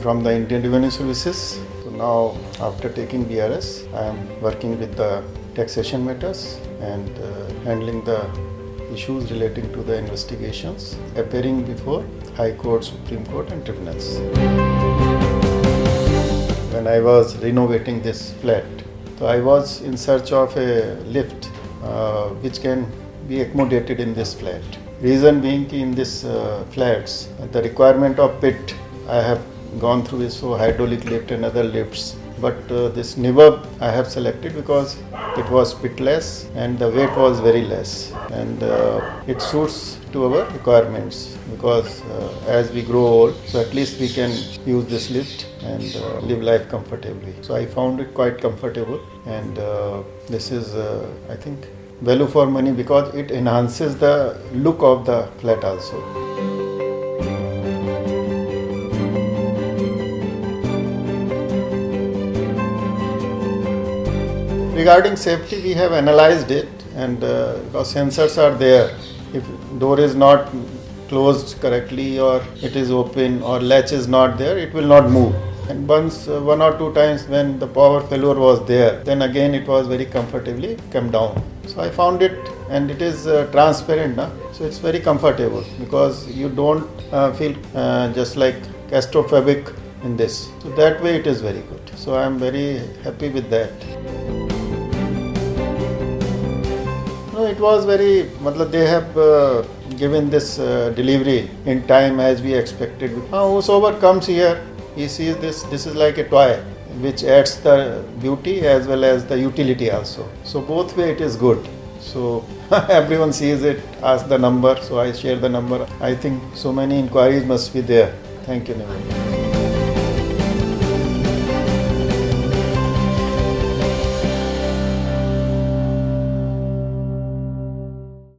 from the Indian Revenue Services. So now, after taking BRS, I am working with the taxation matters and handling the issues relating to the investigations, appearing before High Court, Supreme Court and tribunals. When I was renovating this flat, so I was in search of a lift which can be accommodated in this flat. Reason being in this flats, the requirement of pit I have gone through is so hydraulic lift and other lifts. But this Nibav I have selected because it was pitless and the weight was very less, and it suits to our requirements because as we grow old, so at least we can use this lift and live life comfortably. So I found it quite comfortable, and this is I think value for money because it enhances the look of the flat also. Regarding safety, we have analyzed it, and because sensors are there, if door is not closed correctly or it is open or latch is not there, it will not move. And once, one or two times when the power failure was there, then again it was very comfortably come down. So I found it, and it is transparent, so it's very comfortable because you don't feel just like claustrophobic in this. So that way it is very good. So I am very happy with that. No, it was very, they have given this delivery in time as we expected. Whosoever comes here, he sees this is like a toy which adds the beauty as well as the utility also. So both way it is good. So everyone sees it, asks the number, so I share the number. I think so many inquiries must be there. Thank you, Nibav.